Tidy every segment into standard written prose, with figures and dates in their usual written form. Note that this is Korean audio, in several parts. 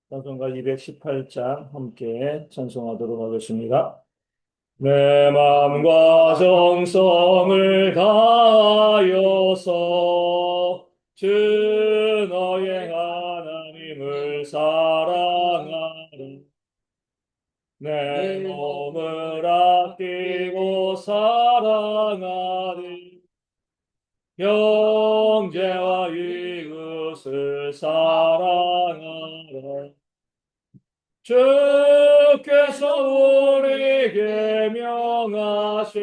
찬송가 218장 함께 찬송하도록 하겠습니다. 내 마음과 정성을 다하여서 주 너의 하나님을 사랑하리. 내 몸을 아끼고 사랑하리. 형제와 이웃을 사랑하라. 주께서 우리에게 명하시니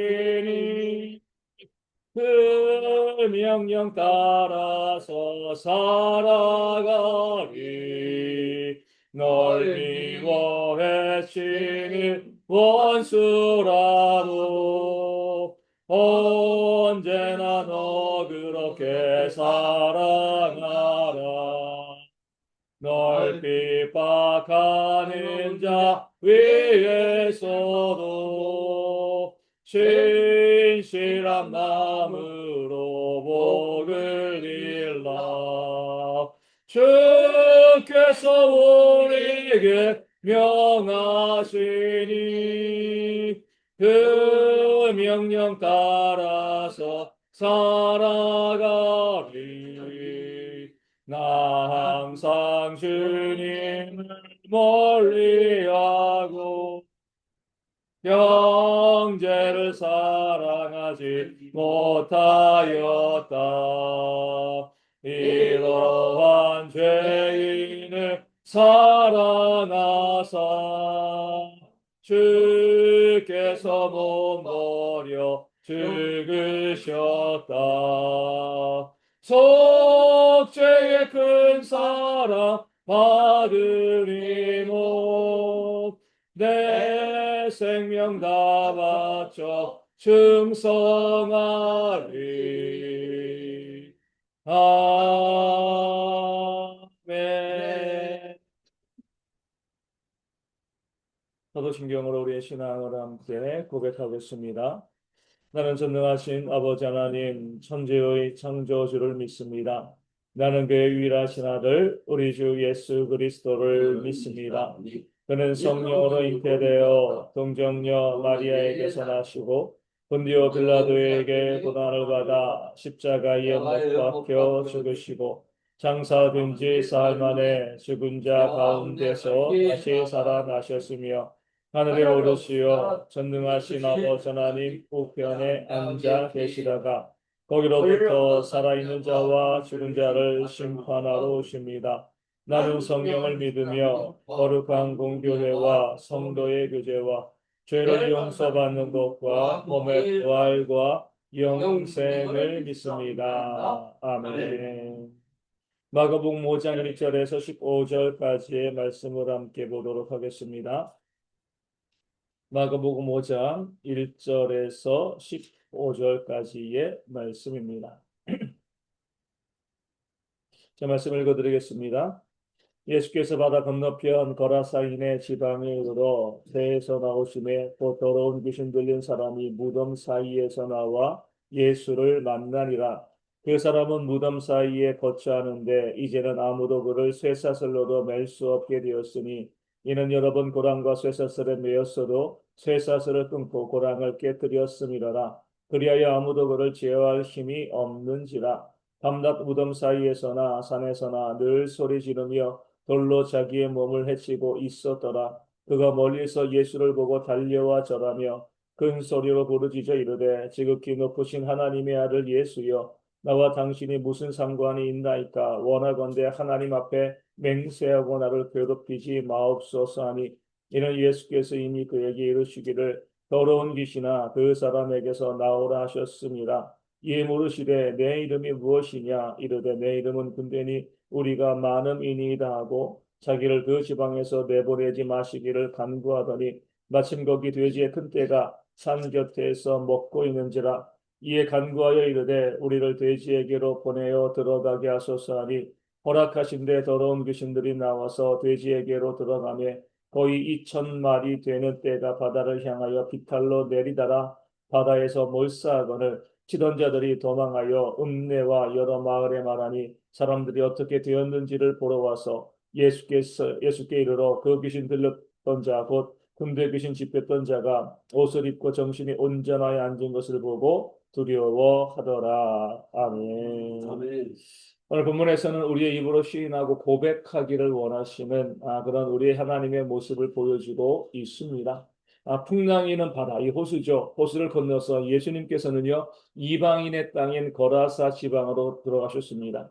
그 명령 따라서 살아가리. 널 미워해치는 원수라도 언제나 너 그렇게 사랑하라. 널 핍박하는 자 위에서도 신실한 마음으로 복을 일라. 주께서 우리에게 명하시니 그 명령 따라서 살아가리. 나 항상 주님을 멀리하고 형제를 사랑하지 못하였다. 이러한 죄인을 사랑하사 주께서 몸버려 죽으셨다. 속죄의 큰 사랑 받으리 못 내 생명 다 바쳐 충성하리. 아멘. 사도신경으로 우리의 신앙을 함께 고백하겠습니다. 나는 전능하신 아버지 하나님 천지의 창조주를 믿습니다. 나는 그의 유일하신 아들 우리 주 예수 그리스도를 믿습니다. 그는 성령으로 잉태되어 동정녀 마리아에게서 나시고 본디오 빌라도에게 고난을 받아 십자가에 못 박혀 죽으시고 장사된 지 사흘 만에 죽은 자 가운데서 다시 살아나셨으며 하늘에 오르시어 전능하신 아버지 하나님 우편에 앉아 계시다가 거기로부터 살아있는 자와 죽은 자를 심판하러 오십니다. 나는 성경을 믿으며 거룩한 공교회와 성도의 교제와 죄를 용서받는 것과 몸의 부활과 영생을 믿습니다. 아멘. 마가복음 5장 1절에서 15절까지의 말씀을 함께 보도록 하겠습니다. 마가복음 5장 1절에서 15절까지의 말씀입니다. 제 말씀 읽어드리겠습니다. 예수께서 바다 건너편 거라사인의 지방에 이르러 배에서 나오심에 곧 더러운 귀신 들린 사람이 무덤 사이에서 나와 예수를 만나니라. 그 사람은 무덤 사이에 거처하는데 이제는 아무도 그를 쇠사슬로도 맬 수 없게 되었으니 이는 여러 번 고랑과 쇠사슬에 매였어도 쇠사슬을 끊고 고랑을 깨뜨렸음이라라. 그리하여 아무도 그를 제어할 힘이 없는지라. 밤낮 무덤 사이에서나 산에서나 늘 소리 지르며 돌로 자기의 몸을 해치고 있었더라. 그가 멀리서 예수를 보고 달려와 절하며 큰 소리로 부르짖어 이르되 지극히 높으신 하나님의 아들 예수여 나와 당신이 무슨 상관이 있나이까. 원하건대 하나님 앞에 맹세하고 나를 괴롭히지 마옵소서 하니 이는 예수께서 이미 그에게 이르시기를 더러운 귀신아 그 사람에게서 나오라 하셨습니다. 이에 물으시되 내 이름이 무엇이냐. 이르되 내 이름은 군대니 우리가 많음이니이다 하고 자기를 그 지방에서 내보내지 마시기를 간구하더니 마침 거기 돼지의 큰 떼가 산 곁에서 먹고 있는지라. 이에 간구하여 이르되 우리를 돼지에게로 보내어 들어가게 하소서 하니 허락하신데 더러운 귀신들이 나와서 돼지에게로 들어가매 거의 2,000마리 되는 떼가 바다를 향하여 비탈로 내리다가 바다에서 몰사하거늘 치던 자들이 도망하여 읍내와 여러 마을에 말하니 사람들이 어떻게 되었는지를 보러 와서 예수께 이르러 그 귀신 들렸던 자 곧 금대 귀신 집혔던 자가 옷을 입고 정신이 온전하여 앉은 것을 보고 두려워하더라. 아멘. 아멘. 오늘 본문에서는 우리의 입으로 시인하고 고백하기를 원하시는 그런 우리의 하나님의 모습을 보여주고 있습니다. 풍랑이는 바다, 이 호수죠. 호수를 건너서 예수님께서는요, 이방인의 땅인 거라사 지방으로 들어가셨습니다.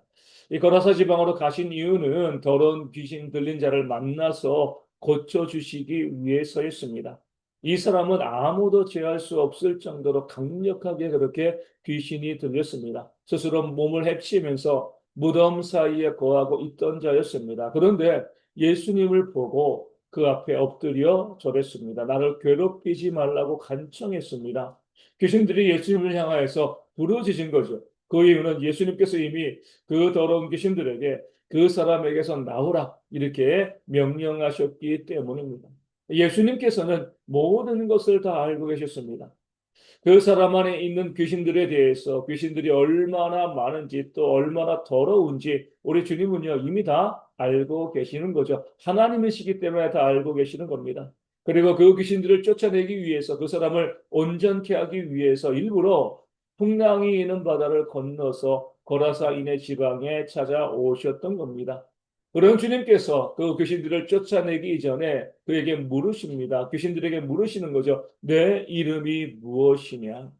이 거라사 지방으로 가신 이유는 더러운 귀신 들린 자를 만나서 고쳐주시기 위해서였습니다. 이 사람은 아무도 제할 수 없을 정도로 강력하게 그렇게 귀신이 들렸습니다. 스스로 몸을 해치면서 무덤 사이에 거하고 있던 자였습니다. 그런데 예수님을 보고 그 앞에 엎드려 절했습니다. 나를 괴롭히지 말라고 간청했습니다. 귀신들이 예수님을 향하여서 부르짖은 거죠. 그 이유는 예수님께서 이미 그 더러운 귀신들에게 그 사람에게서 나오라 이렇게 명령하셨기 때문입니다. 예수님께서는 모든 것을 다 알고 계셨습니다. 그 사람 안에 있는 귀신들에 대해서 귀신들이 얼마나 많은지 또 얼마나 더러운지 우리 주님은요 이미 다 알고 계시는 거죠. 하나님이시기 때문에 다 알고 계시는 겁니다. 그리고 그 귀신들을 쫓아내기 위해서 그 사람을 온전케 하기 위해서 일부러 풍랑이 있는 바다를 건너서 거라사인의 지방에 찾아오셨던 겁니다. 그런 주님께서 그 귀신들을 쫓아내기 이전에 그에게 물으십니다. 귀신들에게 물으시는 거죠. 내 이름이 무엇이냐?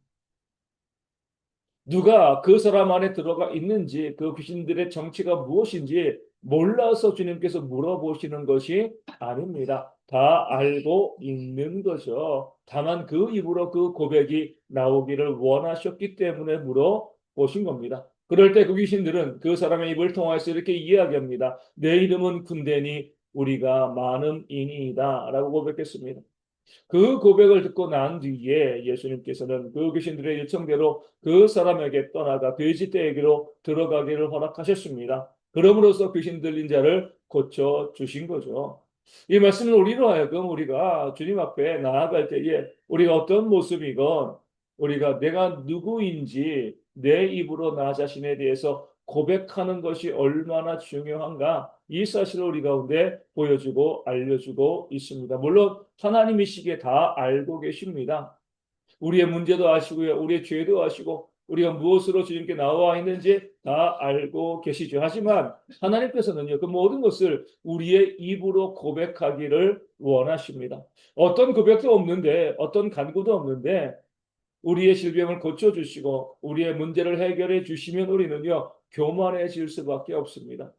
누가 그 사람 안에 들어가 있는지 그 귀신들의 정체가 무엇인지 몰라서 주님께서 물어보시는 것이 아닙니다. 다 알고 있는 거죠. 다만 그 입으로 그 고백이 나오기를 원하셨기 때문에 물어보신 겁니다. 그럴 때 그 귀신들은 그 사람의 입을 통해서 이렇게 이야기합니다. 내 이름은 군대니 우리가 많음이니이다 라고 고백했습니다. 그 고백을 듣고 난 뒤에 예수님께서는 그 귀신들의 요청대로 그 사람에게 떠나가 돼지떼에게로 들어가기를 허락하셨습니다. 그럼으로써 귀신 들린 자를 고쳐 주신 거죠. 이 말씀은 우리로 하여금 우리가 주님 앞에 나아갈 때에 우리가 어떤 모습이건 우리가 내가 누구인지 내 입으로 나 자신에 대해서 고백하는 것이 얼마나 중요한가 이 사실을 우리 가운데 보여주고 알려주고 있습니다. 물론 하나님이시기에 다 알고 계십니다. 우리의 문제도 아시고요. 우리의 죄도 아시고 우리가 무엇으로 주님께 나와 있는지 다 알고 계시죠. 하지만 하나님께서는요. 그 모든 것을 우리의 입으로 고백하기를 원하십니다. 어떤 고백도 없는데 어떤 간구도 없는데 우리의 질병을 고쳐주시고 우리의 문제를 해결해 주시면 우리는요. 교만해질 수밖에 없습니다.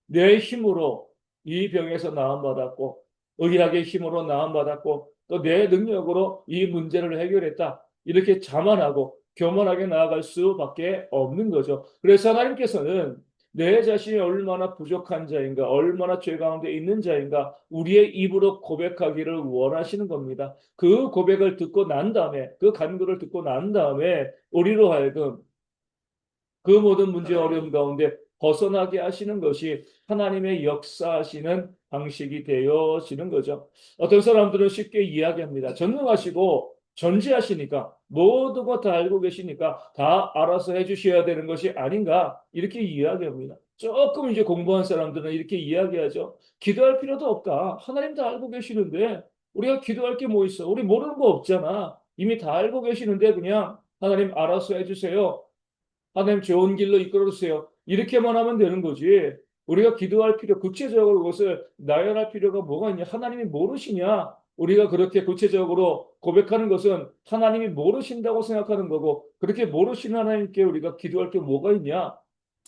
내 힘으로 이 병에서 나음받았고 의학의 힘으로 나음받았고 또 내 능력으로 이 문제를 해결했다. 이렇게 자만하고 교만하게 나아갈 수밖에 없는 거죠. 그래서 하나님께서는 내 자신이 얼마나 부족한 자인가, 얼마나 죄 가운데 있는 자인가 우리의 입으로 고백하기를 원하시는 겁니다. 그 고백을 듣고 난 다음에 그 간구를 듣고 난 다음에 우리로 하여금 그 모든 문제 어려움 가운데 벗어나게 하시는 것이 하나님의 역사하시는 방식이 되어지는 거죠. 어떤 사람들은 쉽게 이야기합니다. 전능하시고 전지하시니까 모든 것 다 알고 계시니까 다 알아서 해주셔야 되는 것이 아닌가 이렇게 이야기합니다. 조금 이제 공부한 사람들은 이렇게 이야기하죠. 기도할 필요도 없다. 하나님 다 알고 계시는데 우리가 기도할 게 뭐 있어? 우리 모르는 거 없잖아. 이미 다 알고 계시는데 그냥 하나님 알아서 해주세요. 하나님 좋은 길로 이끌어 주세요. 이렇게만 하면 되는 거지. 우리가 기도할 필요, 구체적으로 그것을 나열할 필요가 뭐가 있냐? 하나님이 모르시냐? 우리가 그렇게 구체적으로 고백하는 것은 하나님이 모르신다고 생각하는 거고, 그렇게 모르시는 하나님께 우리가 기도할 게 뭐가 있냐?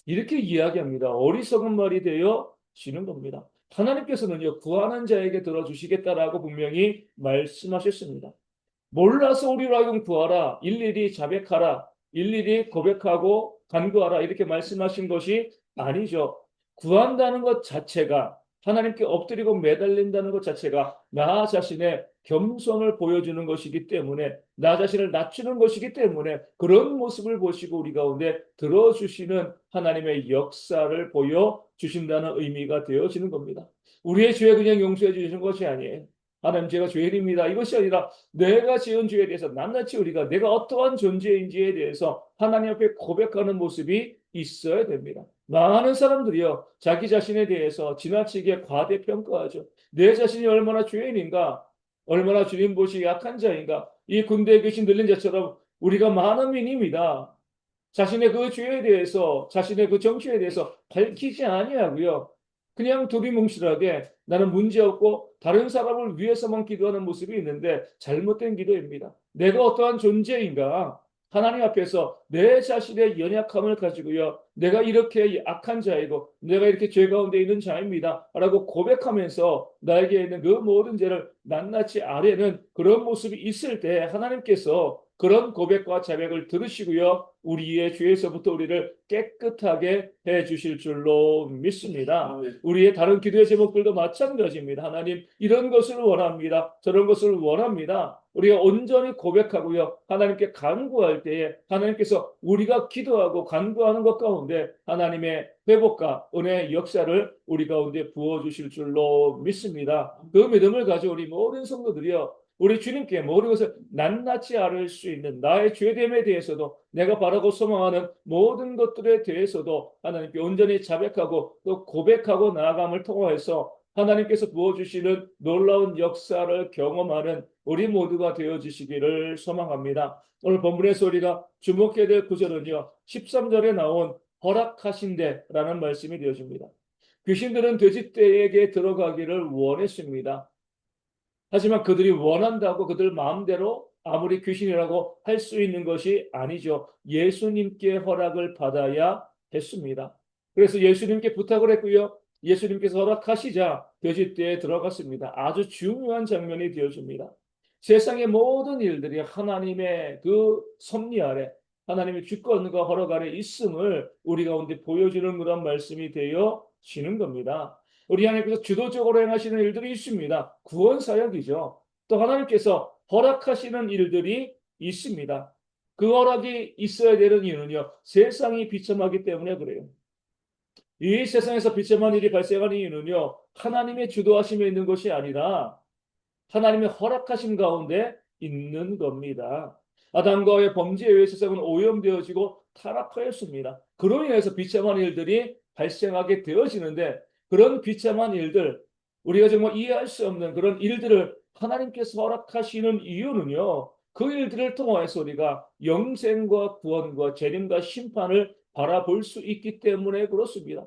이렇게 이야기합니다. 어리석은 말이 되어지는 겁니다. 하나님께서는요, 구하는 자에게 들어주시겠다라고 분명히 말씀하셨습니다. 몰라서 우리로 하여금 구하라. 일일이 자백하라. 일일이 고백하고 간구하라. 이렇게 말씀하신 것이 아니죠. 구한다는 것 자체가 하나님께 엎드리고 매달린다는 것 자체가 나 자신의 겸손을 보여주는 것이기 때문에 나 자신을 낮추는 것이기 때문에 그런 모습을 보시고 우리 가운데 들어주시는 하나님의 역사를 보여주신다는 의미가 되어지는 겁니다. 우리의 죄 그냥 용서해 주시는 것이 아니에요. 하나님 제가 죄인입니다. 이것이 아니라 내가 지은 죄에 대해서 낱낱이 우리가 내가 어떠한 존재인지에 대해서 하나님 앞에 고백하는 모습이 있어야 됩니다. 많은 사람들이요, 자기 자신에 대해서 지나치게 과대평가하죠. 내 자신이 얼마나 죄인인가, 얼마나 주님 보시 약한 자인가. 이 군대에 계신 들린 자처럼 우리가 많은 민입니다. 자신의 그 죄에 대해서, 자신의 그 정죄에 대해서 밝히지 아니하고요. 그냥 두리뭉실하게 나는 문제없고 다른 사람을 위해서만 기도하는 모습이 있는데 잘못된 기도입니다. 내가 어떠한 존재인가? 하나님 앞에서 내 자신의 연약함을 가지고요. 내가 이렇게 악한 자이고 내가 이렇게 죄 가운데 있는 자입니다. 라고 고백하면서 나에게 있는 그 모든 죄를 낱낱이 아뢰는 그런 모습이 있을 때 하나님께서 그런 고백과 자백을 들으시고요. 우리의 죄에서부터 우리를 깨끗하게 해 주실 줄로 믿습니다. 우리의 다른 기도의 제목들도 마찬가지입니다. 하나님, 이런 것을 원합니다. 저런 것을 원합니다. 우리가 온전히 고백하고요. 하나님께 간구할 때에 하나님께서 우리가 기도하고 간구하는 것 가운데 하나님의 회복과 은혜의 역사를 우리 가운데 부어주실 줄로 믿습니다. 그 믿음을 가지고 우리 모든 성도들이요. 우리 주님께 모든 것을 낱낱이 아뢰 수 있는 나의 죄됨에 대해서도 내가 바라고 소망하는 모든 것들에 대해서도 하나님께 온전히 자백하고 또 고백하고 나아감을 통해서 하나님께서 부어주시는 놀라운 역사를 경험하는 우리 모두가 되어주시기를 소망합니다. 오늘 본문에서 우리가 주목해야 될 구절은요. 13절에 나온 허락하신대라는 말씀이 되어집니다. 귀신들은 돼지떼에게 들어가기를 원했습니다. 하지만 그들이 원한다고 그들 마음대로 아무리 귀신이라고 할 수 있는 것이 아니죠. 예수님께 허락을 받아야 했습니다. 그래서 예수님께 부탁을 했고요. 예수님께서 허락하시자 돼지떼에 들어갔습니다. 아주 중요한 장면이 되어집니다. 세상의 모든 일들이 하나님의 그 섭리 아래, 하나님의 주권과 허락 아래 있음을 우리 가운데 보여주는 그런 말씀이 되어지는 겁니다. 우리 하나님께서 주도적으로 행하시는 일들이 있습니다. 구원 사역이죠. 또 하나님께서 허락하시는 일들이 있습니다. 그 허락이 있어야 되는 이유는요. 세상이 비참하기 때문에 그래요. 이 세상에서 비참한 일이 발생하는 이유는요. 하나님의 주도하심에 있는 것이 아니라 하나님의 허락하심 가운데 있는 겁니다. 아담과 의 범죄에 의해 세상은 오염되어지고 타락하였습니다. 그로 인해서 비참한 일들이 발생하게 되어지는데 그런 비참한 일들, 우리가 정말 이해할 수 없는 그런 일들을 하나님께서 허락하시는 이유는요. 그 일들을 통해서 우리가 영생과 구원과 재림과 심판을 바라볼 수 있기 때문에 그렇습니다.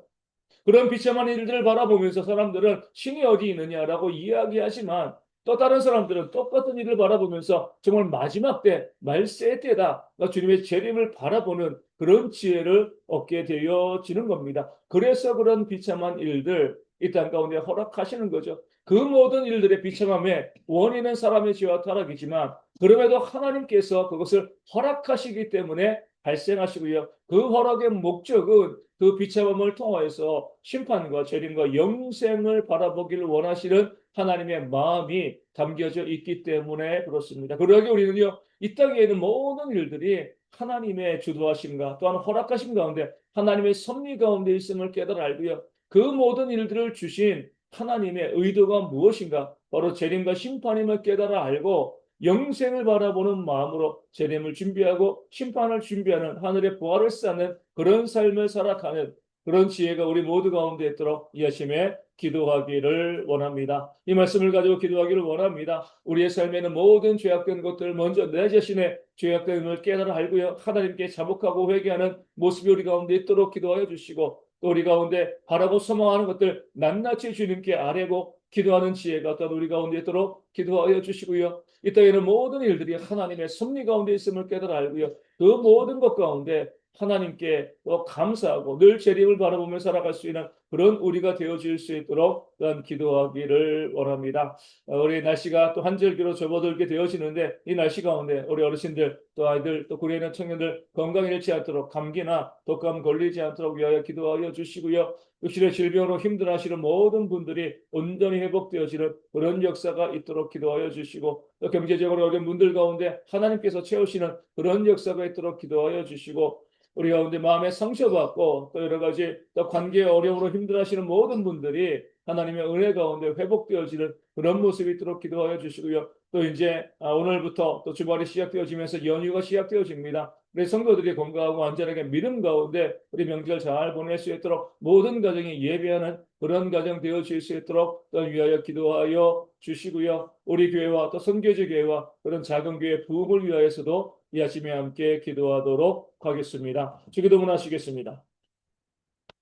그런 비참한 일들을 바라보면서 사람들은 신이 어디 있느냐라고 이야기하지만 또 다른 사람들은 똑같은 일을 바라보면서 정말 마지막 때, 말세 때다. 주님의 재림을 바라보는 그런 지혜를 얻게 되어지는 겁니다. 그래서 그런 비참한 일들 이 땅 가운데 허락하시는 거죠. 그 모든 일들의 비참함의 원인은 사람의 죄와 타락이지만 그럼에도 하나님께서 그것을 허락하시기 때문에 발생하시고요. 그 허락의 목적은 그 비참함을 통하여서 심판과 재림과 영생을 바라보기를 원하시는 하나님의 마음이 담겨져 있기 때문에 그렇습니다. 그러기 우리는요, 이 땅에 있는 모든 일들이 하나님의 주도하심과 또한 허락하심 가운데 하나님의 섭리 가운데 있음을 깨달아 알고요. 그 모든 일들을 주신 하나님의 의도가 무엇인가? 바로 재림과 심판임을 깨달아 알고 영생을 바라보는 마음으로 재림을 준비하고 심판을 준비하는 하늘의 부활을 쌓는 그런 삶을 살아가는 그런 지혜가 우리 모두 가운데 있도록 이 아침에 기도하기를 원합니다. 이 말씀을 가지고 기도하기를 원합니다. 우리의 삶에는 모든 죄악된 것들 먼저 내 자신의 죄악됨을 깨달아 알고요. 하나님께 자복하고 회개하는 모습이 우리 가운데 있도록 기도하여 주시고 또 우리 가운데 바라고 소망하는 것들 낱낱이 주님께 아뢰고 기도하는 지혜가 또 우리 가운데 있도록 기도하여 주시고요. 이 땅에는 모든 일들이 하나님의 섭리 가운데 있음을 깨달아 알고요. 그 모든 것 가운데 하나님께 감사하고 늘 재림을 바라보며 살아갈 수 있는 그런 우리가 되어질 수 있도록 또한 기도하기를 원합니다. 우리 날씨가 또 한절기로 접어들게 되어지는데 이 날씨 가운데 우리 어르신들 또 아이들 또 구리에 있는 청년들 건강 잃지 않도록 감기나 독감 걸리지 않도록 위하여 기도하여 주시고요. 육신의 질병으로 힘들어하시는 모든 분들이 온전히 회복되어지는 그런 역사가 있도록 기도하여 주시고 또 경제적으로 어려운 분들 가운데 하나님께서 채우시는 그런 역사가 있도록 기도하여 주시고 우리 가운데 마음에 상처받고 또 여러 가지 또 관계의 어려움으로 힘들어하시는 모든 분들이 하나님의 은혜 가운데 회복되어지는 그런 모습이 있도록 기도하여 주시고요. 또 이제 오늘부터 또 주말이 시작되어지면서 연휴가 시작되어집니다. 우리 성도들이 건강하고 안전하게 믿음 가운데 우리 명절 잘 보낼 수 있도록 모든 가정이 예배하는 그런 가정 되어질 수 있도록 또 위하여 기도하여 주시고요. 우리 교회와 또 선교지 교회와 그런 작은 교회 부흥을 위하여서도 이 아침에 함께 기도하도록 하겠습니다. 기도문하시겠습니다.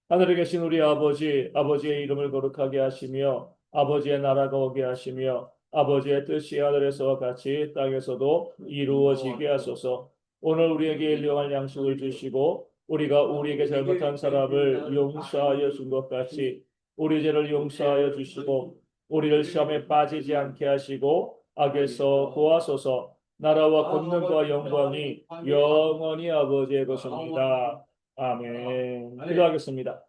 하늘에 계신 우리 아버지, 아버지의 이름을 거룩하게 하시며 아버지의 나라가 오게 하시며 아버지의 뜻이 하늘에서와 같이 땅에서도 이루어지게 하소서. 오늘 우리에게 일용할 양식을 주시고 우리가 우리에게 잘못한 사람을 용서하여 준 것 같이 우리 죄를 용서하여 주시고 우리를 시험에 빠지지 않게 하시고 악에서 구하소서. 나라와 권능과 영광이 영원히 아버지의 것입니다. 아멘. 기도하겠습니다.